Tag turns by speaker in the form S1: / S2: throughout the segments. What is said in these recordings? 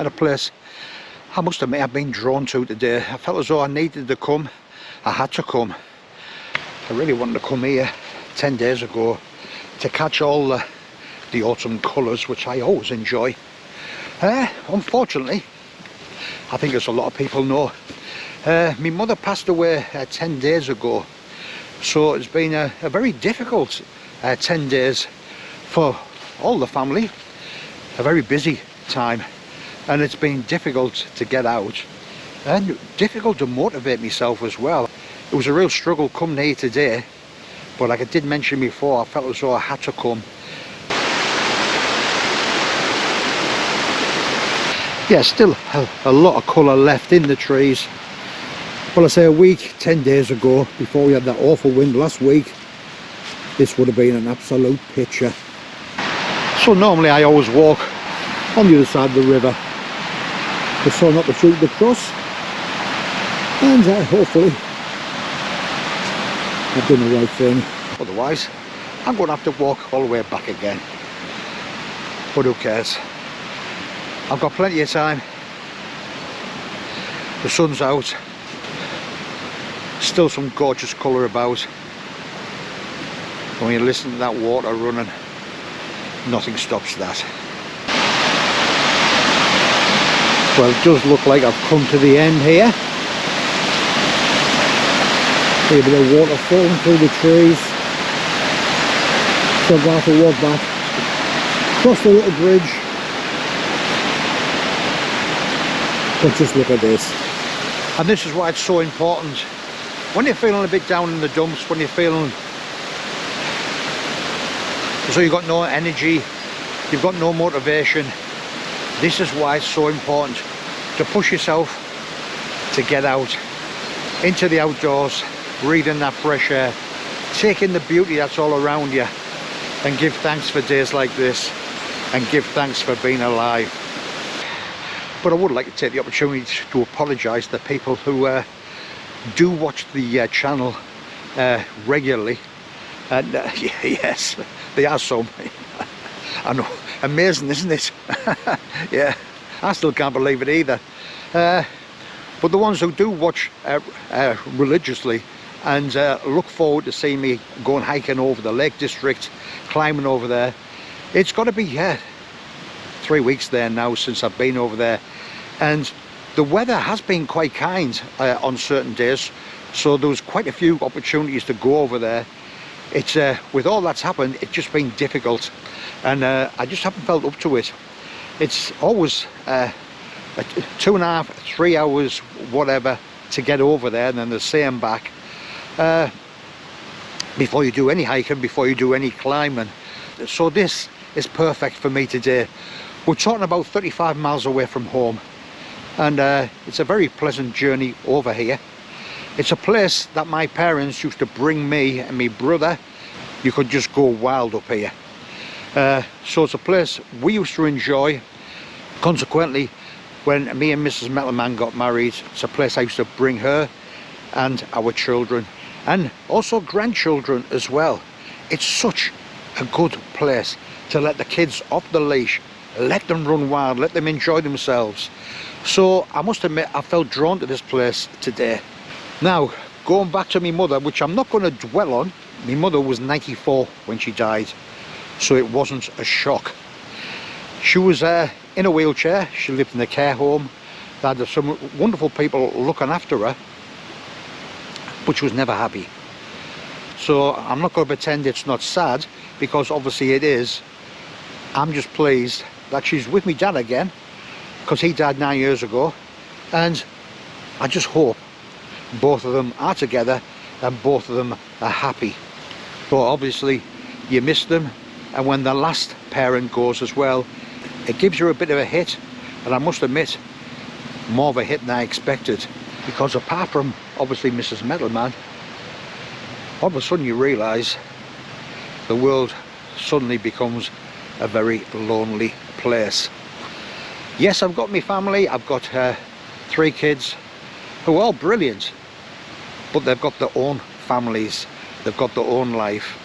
S1: a place I must admit I've been drawn to today. I felt as though I needed to come. I had to come. I really wanted to come here 10 days ago to catch all the autumn colours, which I always enjoy. Unfortunately, I think as a lot of people know, my mother passed away 10 days ago. So it's been a very difficult 10 days for all the family. A very busy time, and it's been difficult to get out and difficult to motivate myself as well. It was a real struggle coming here today, but like I did mention before, I felt as though I had to come. Yeah, still a lot of colour left in the trees. Well, I say a week, 10 days ago, before we had that awful wind last week, this would have been an absolute picture. So normally I always walk on the other side of the river, just so not to shoot the cross, and hopefully I've done the right thing. Otherwise, I'm going to have to walk all the way back again. But who cares? I've got plenty of time. The sun's out. Still some gorgeous colour about. When you listen to that water running, nothing stops that. Well, it does look like I've come to the end here. See a bit of water falling through the trees. So I'm going to have to walk back, cross the little bridge. But just look at this. And this is why it's so important. When you're feeling a bit down in the dumps, when you're feeling so you've got no energy, you've got no motivation, this is why it's so important to push yourself to get out into the outdoors, breathing that fresh air, taking the beauty that's all around you, and give thanks for days like this, and give thanks for being alive. But I would like to take the opportunity to apologise to people who do watch the channel regularly, and yes, there are some. I know, amazing, isn't it? Yeah, I still can't believe it either. But the ones who do watch religiously and look forward to seeing me going hiking over the Lake District, climbing over there, it's got to be 3 weeks there now since I've been over there, and the weather has been quite kind on certain days, so there was quite a few opportunities to go over there. It's with all that's happened, it's just been difficult, and I just haven't felt up to it. It's always 2.5, 3 hours, whatever, to get over there, and then the same back before you do any hiking, before you do any climbing. So this is perfect for me today. We're talking about 35 miles away from home, and it's a very pleasant journey over here. It's a place that my parents used to bring me and my brother. You could just go wild up here. So it's a place we used to enjoy. Consequently, when me and Mrs. METALMAN got married, it's a place I used to bring her and our children, and also grandchildren as well. It's such a good place to let the kids off the leash, let them run wild, let them enjoy themselves. So I must admit, I felt drawn to this place today. Now, going back to my mother, which I'm not going to dwell on, my mother was 94 when she died, so it wasn't a shock. She was in a wheelchair, she lived in a care home, they had some wonderful people looking after her, but she was never happy. So I'm not going to pretend it's not sad, because obviously it is. I'm just pleased that she's with me dad again, because he died 9 years ago, and I just hope both of them are together and both of them are happy. But obviously you miss them, and when the last parent goes as well, it gives you a bit of a hit, and I must admit, more of a hit than I expected, because apart from obviously Mrs. METALMAN, all of a sudden you realise the world suddenly becomes a very lonely place. Yes, I've got my family, I've got 3 kids who are all brilliant, but they've got their own families, they've got their own life.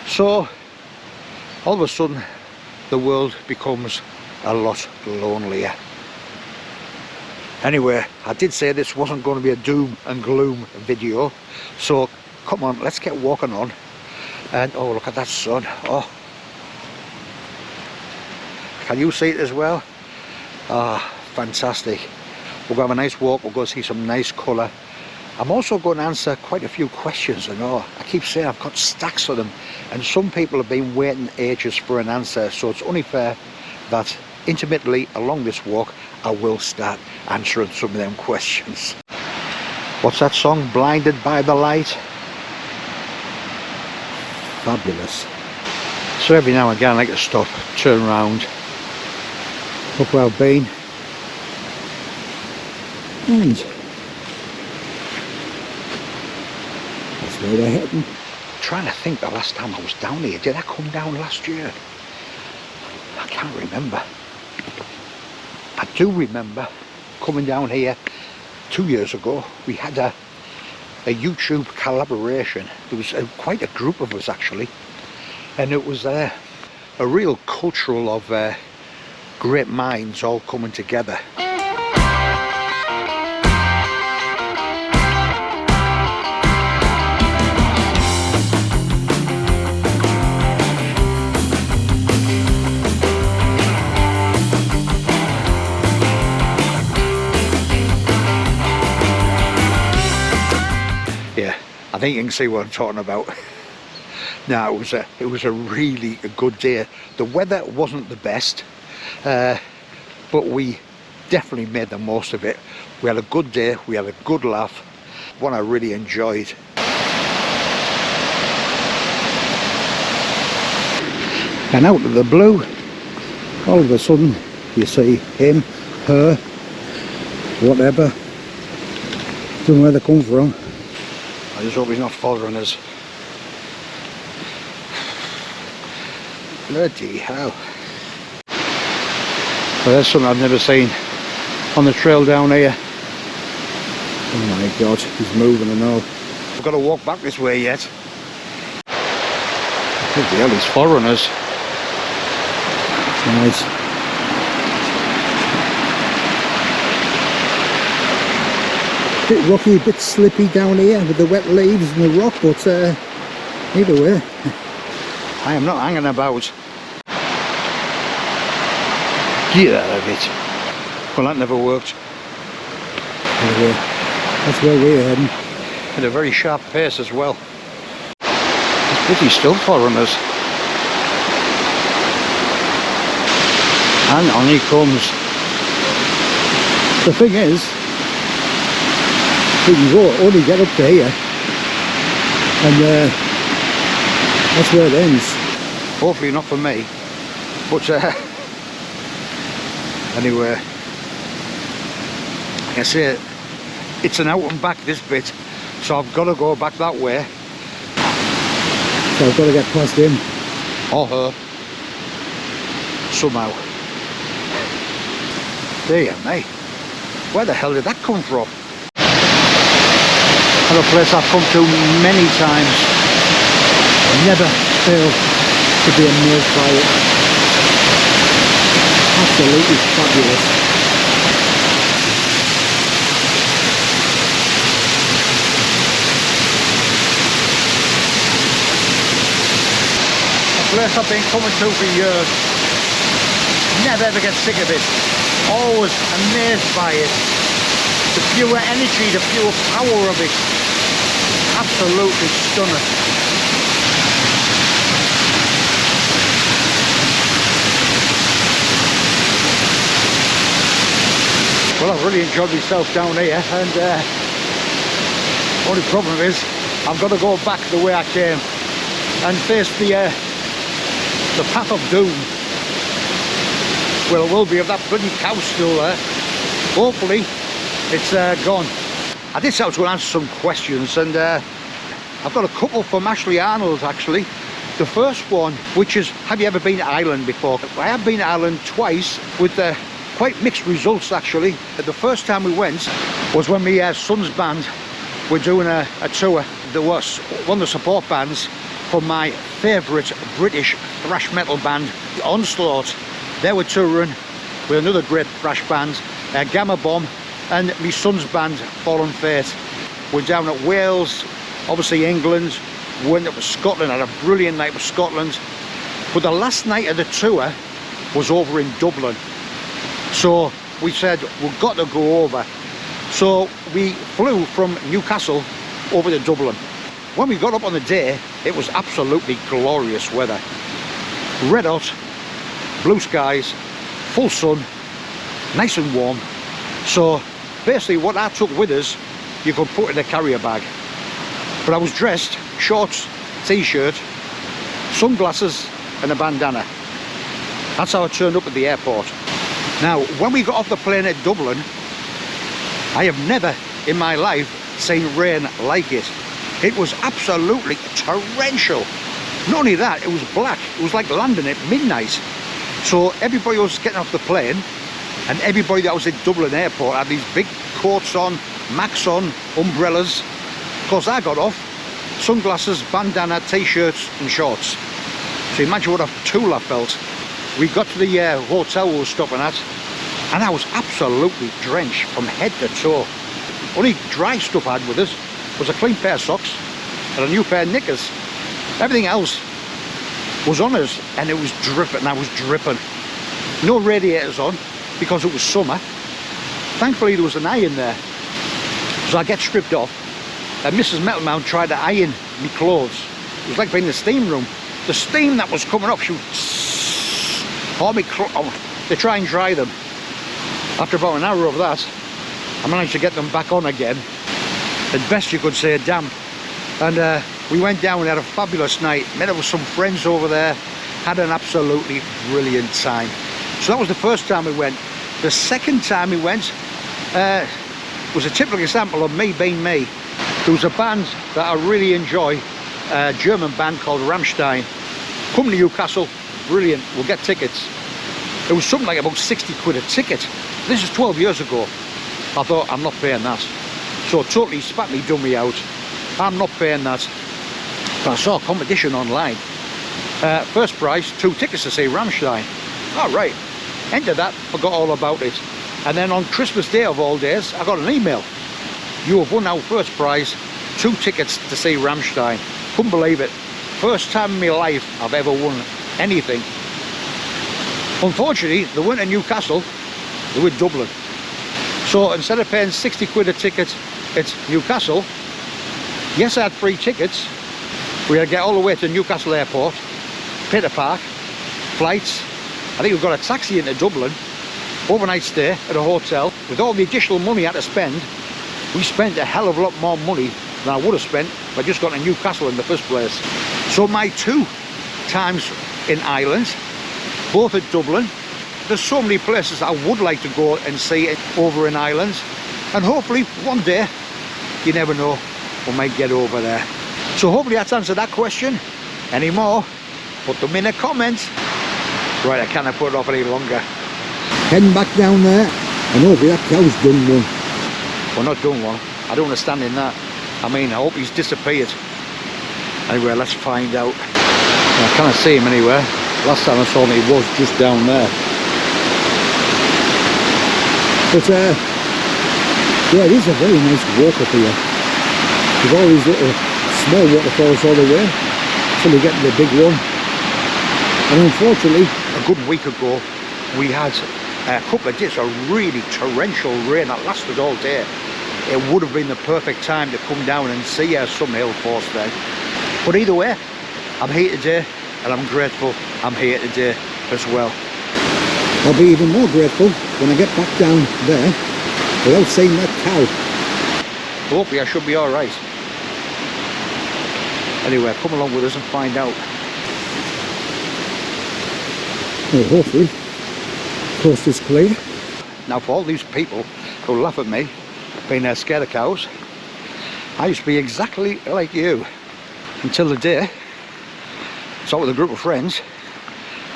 S1: So all of a sudden the world becomes a lot lonelier. Anyway, I did say this wasn't going to be a doom and gloom video, so come on, let's get walking on. And oh, look at that sun. Oh, can you see it as well? Ah, fantastic. We'll go have a nice walk, we'll go see some nice colour. I'm also going to answer quite a few questions. I know I keep saying I've got stacks of them, and some people have been waiting ages for an answer, so it's only fair that intermittently along this walk I will start answering some of them questions. What's that song? Blinded by the Light? Fabulous. So every now and again I like to stop, turn around, look where I've been, and that's where they're heading. Trying to think the last time I was down here. Did I come down last year? I can't remember. I do remember coming down here 2 years ago. We had a YouTube collaboration. There was quite a group of us actually, and it was a real cultural of great minds all coming together. I think you can see what I'm talking about. Now it was a really good day. The weather wasn't the best, but we definitely made the most of it. We had a good day, we had a good laugh, one I really enjoyed. And out of the blue, all of a sudden you see him, her, whatever, don't know where they come from. I just hope he's not following us. Bloody hell. Well, there's something I've never seen on the trail down here. Oh my god, he's moving and all. I've got to walk back this way yet. Bloody hell, he's following us. Nice. Bit rocky, a bit slippy down here with the wet leaves and the rock, but either way, I am not hanging about. Get out of it. Well, that never worked. Anyway, that's where we're heading. At a very sharp pace as well. He's pretty still following us. And on he comes. The thing is, we can go only get up to here, and that's where it ends. Hopefully not for me, but anyway, like I say, it's an out and back this bit, so I've got to go back that way. So I've got to get past him. Or her. Somehow. There you are, mate. Where the hell did that come from? Another place I've come to many times. Never fail to be amazed by it. Absolutely fabulous. A place I've been coming to for years. Never ever get sick of it. Always amazed by it. The pure energy, the pure power of it. Absolutely stunning. Well, I've really enjoyed myself down here, and only problem is I've got to go back the way I came and face the path of doom. Well, it will be if that bloody cow's still there. Hopefully it's gone. I did say I was going to answer some questions, and I've got a couple from Ashley Arnold actually. The first one, which is, have you ever been to Ireland before? I have been to Ireland twice with quite mixed results actually. The first time we went was when my son's band were doing a tour. There was one of the support bands for my favourite British thrash metal band, Onslaught. They were touring with another great thrash band, Gamma Bomb, and my son's band, Fallen Fate. We're down at Wales, obviously England, went up to Scotland, had a brilliant night with Scotland. But the last night of the tour was over in Dublin. So we said, we've got to go over. So we flew from Newcastle over to Dublin. When we got up on the day, it was absolutely glorious weather. Red hot, blue skies, full sun, nice and warm. So basically what I took with us, you could put in a carrier bag. But I was dressed, shorts, t-shirt, sunglasses and a bandana. That's how I turned up at the airport. Now, when we got off the plane at Dublin, I have never in my life seen rain like it. It was absolutely torrential. Not only that, it was black. It was like landing at midnight. So everybody was getting off the plane, and everybody that was at Dublin airport had these big coats on, Macs on, umbrellas. Of course, I got off, sunglasses, bandana, t-shirts and shorts. So imagine what a tool I felt. We got to the hotel we were stopping at, and I was absolutely drenched from head to toe. Only dry stuff I had with us was a clean pair of socks and a new pair of knickers. Everything else was on us, and it was dripping. I was dripping. No radiators on because it was summer. Thankfully there was an iron there. So I get stripped off, and Mrs. Metalman tried to iron me clothes. It was like being in the steam room. The steam that was coming up, she would to try and dry them. After about an hour of that, I managed to get them back on again. At best you could say damp. And we went down and had a fabulous night. Met up with some friends over there. Had an absolutely brilliant time. So that was the first time we went. The second time we went was a typical example of me being me. There was a band that I really enjoy, a German band called Rammstein. Come to Newcastle, brilliant, we'll get tickets. It was something like about 60 quid a ticket. This is 12 years ago. I thought, I'm not paying that. So totally spat me dummy out. I'm not paying that. But I saw a competition online. First prize, 2 tickets to see Rammstein. All right, entered that, forgot all about it. And then on Christmas Day of all days, I got an email. You have won our first prize, 2 tickets to see Rammstein. Couldn't believe it. First time in my life I've ever won anything. Unfortunately, they weren't in Newcastle, they were in Dublin. So instead of paying 60 quid a ticket at Newcastle, yes, I had free tickets. We had to get all the way to Newcastle Airport, pay to park, flights. I think we got a taxi into Dublin, overnight stay at a hotel. With all the additional money I had to spend, we spent a hell of a lot more money than I would have spent if I just got to Newcastle in the first place. So my 2 times in Ireland, both at Dublin. There's so many places I would like to go and see over in Ireland, and hopefully one day, you never know, we might get over there. So hopefully that's answered that question. Any more, put them in a comment. Right, I cannot put it off any longer. Heading back down there, and hopefully that cow's done one. Well, not done one. I don't understand in that. I mean, I hope he's disappeared. Anyway, let's find out. I can't see him anywhere. Last time I saw him, he was just down there. But yeah, it is a very nice walk up here. There's all these little small waterfalls all the way till you get to the big one. And unfortunately, a good week ago, we had a couple of days of really torrential rain that lasted all day. It would have been the perfect time to come down and see some hill force then. But either way, I'm here today, and I'm grateful I'm here today as well. I'll be even more grateful when I get back down there without seeing that cow. Hopefully I should be alright. Anyway, come along with us and find out. Well, hopefully, coast is clear. Now for all these people who laugh at me being scared of cows, I used to be exactly like you until the day I saw with a group of friends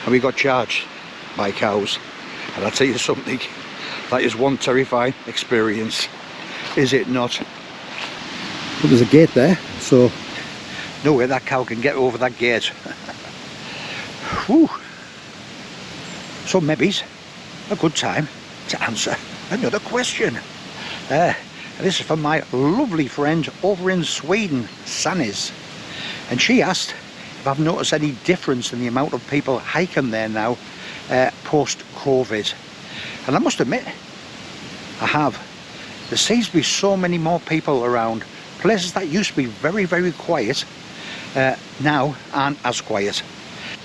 S1: and we got charged by cows. And I'll tell you something, that is one terrifying experience, is it not? But there's a gate there, so no way that cow can get over that gate. Whew. So maybe's a good time to answer another question. This is from my lovely friend over in Sweden, Sannis, and she asked if I've noticed any difference in the amount of people hiking there now post-COVID. And I must admit, I have. There seems to be so many more people around. Places that used to be very, very quiet now aren't as quiet.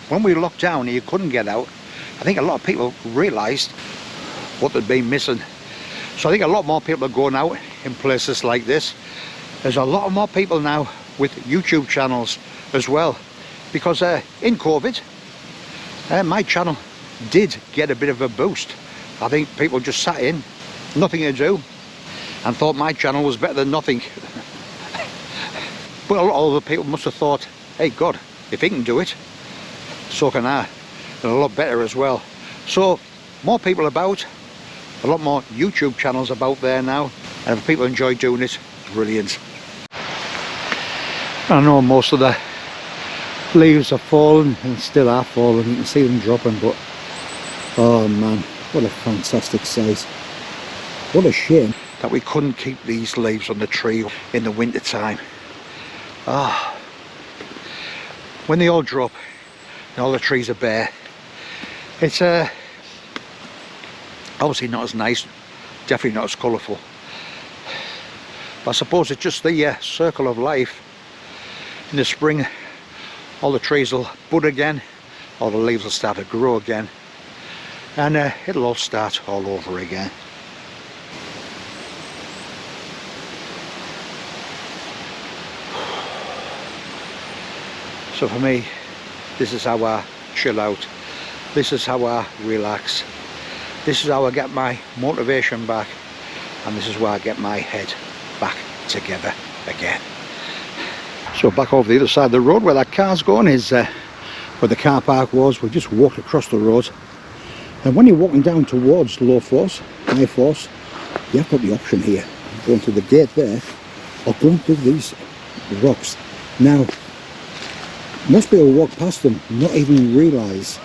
S1: When we locked down and you couldn't get out, I think a lot of people realised what they'd been missing. So I think a lot more people are going out in places like this. There's a lot more people now with YouTube channels as well, because in COVID my channel did get a bit of a boost. I think people just sat in, nothing to do, and thought my channel was better than nothing. But a lot of other people must have thought, hey God, if he can do it, so can I, and a lot better as well. So more people about, a lot more YouTube channels about there now, and if people enjoy doing it, brilliant. I know most of the leaves are falling and still are falling, you can see them dropping, but oh man, what a fantastic sight. What a shame that we couldn't keep these leaves on the tree in the winter time. When they all drop and all the trees are bare, it's obviously not as nice, definitely not as colourful. But I suppose it's just the circle of life. In the spring, all the trees will bud again, all the leaves will start to grow again, and it'll all start all over again. So for me, this is how I chill out, this is how I relax, this is how I get my motivation back, and this is where I get my head back together again. So back over the other side of the road where that car's going is where the car park was. We just walked across the road, and when you're walking down towards low force, high force, you have got the option here, going through the gate there or going through these rocks. Now most people walk past them, not even realise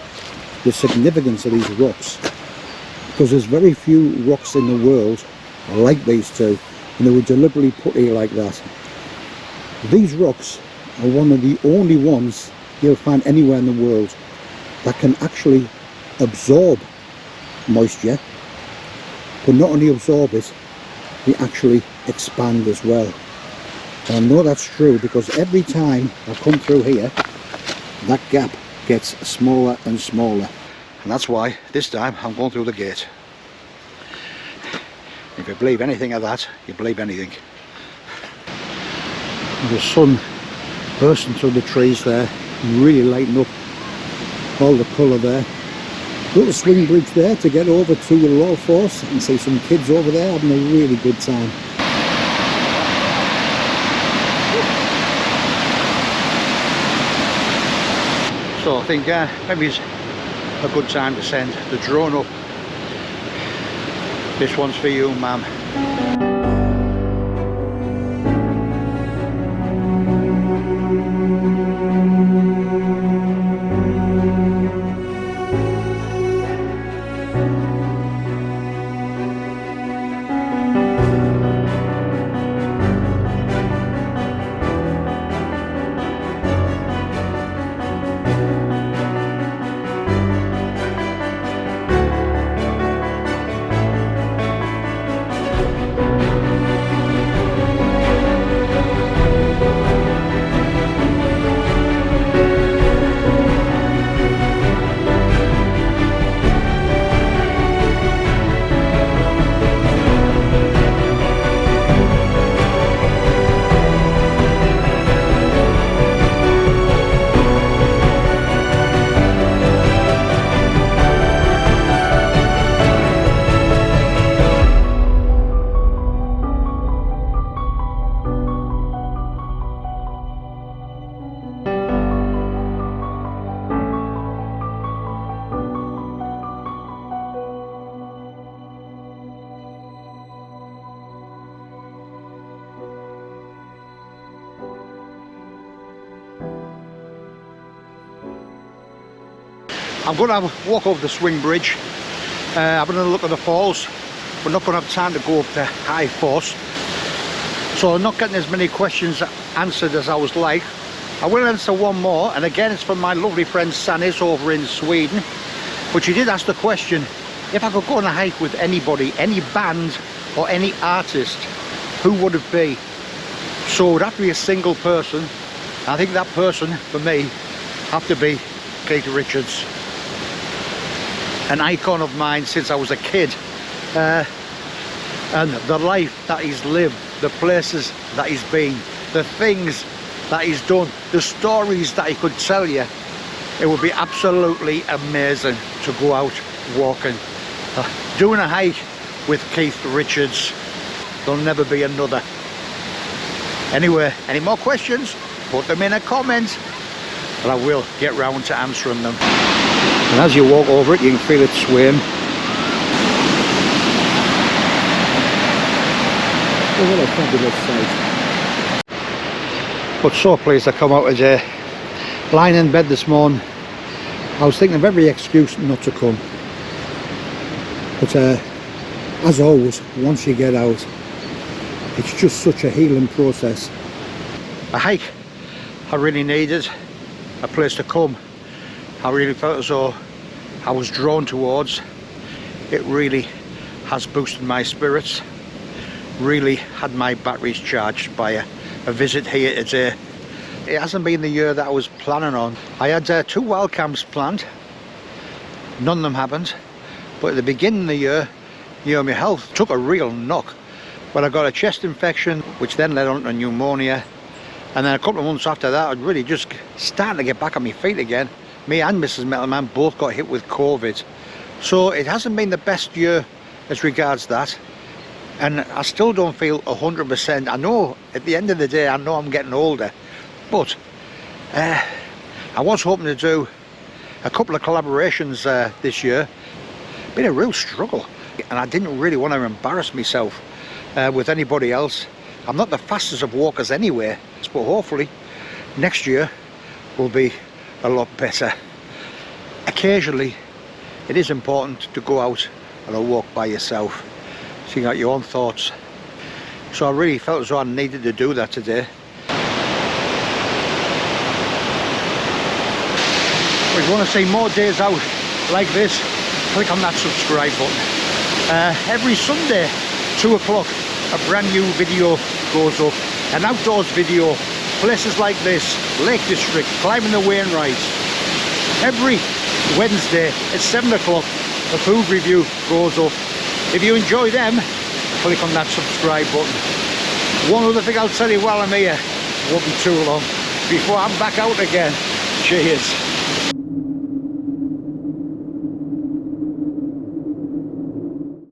S1: the significance of these rocks, because there's very few rocks in the world like these two, and they were deliberately put here like that. These rocks are one of the only ones you'll find anywhere in the world that can actually absorb moisture, but not only absorb it, they actually expand as well. And I know that's true because every time I come through here, that gap gets smaller and smaller, and that's why this time I'm going through the gate. If you believe anything of that, you believe anything. The sun bursting through the trees there, really lighting up all the colour there. Little swing bridge there to get over to the low force and see some kids over there having a really good time. So I think maybe it's a good time to send the drone up. This one's for you, ma'am. I'm going to have a walk over the swing bridge, have another look at the falls, we're not going to have time to go up to High Force, so I'm not getting as many questions answered as I was like. I will answer one more, and again it's from my lovely friend Sanis over in Sweden, but she did ask the question, if I could go on a hike with anybody, any band or any artist, who would it be? So it would have to be a single person. I think that person, for me, have to be Keith Richards. An icon of mine since I was a kid. And the life that he's lived, the places that he's been, the things that he's done, the stories that he could tell you, it would be absolutely amazing to go out walking. Doing a hike with Keith Richards. There'll never be another. Anyway, any more questions? Put them in a comment, and I will get round to answering them. And as you walk over it, you can feel it swaying. Oh, what a fabulous sight. But so pleased I come out today. Lying in bed this morning, I was thinking of every excuse not to come. But as always, once you get out, it's just such a healing process. A hike I really needed, a place to come. I really felt as though I was drawn towards. It really has boosted my spirits, really had my batteries charged by a visit here today. It hasn't been the year that I was planning on. I had 2 wild camps planned, none of them happened, but at the beginning of the year, you know, my health took a real knock. But I got a chest infection, which then led on to pneumonia, and then a couple of months after that, I'd really just starting to get back on my feet again. Me and Mrs. Metalman both got hit with COVID. So it hasn't been the best year as regards that. And I still don't feel 100%. I know at the end of the day, I know I'm getting older. But I was hoping to do a couple of collaborations this year. Been a real struggle. And I didn't really want to embarrass myself with anybody else. I'm not the fastest of walkers anyway. But hopefully next year will be a lot better. Occasionally it is important to go out on a walk by yourself, so you got your own thoughts. So I really felt as though I needed to do that today. If you want to see more days out like this, click on that subscribe button. Every Sunday 2 o'clock a brand new video goes up, an outdoors video, places like this, Lake District, climbing the Wainwright. Every Wednesday at 7 o'clock a food review goes up. If you enjoy them, click on that subscribe button. One other thing I'll tell you while I'm here, won't be too long, before I'm back out again. Cheers.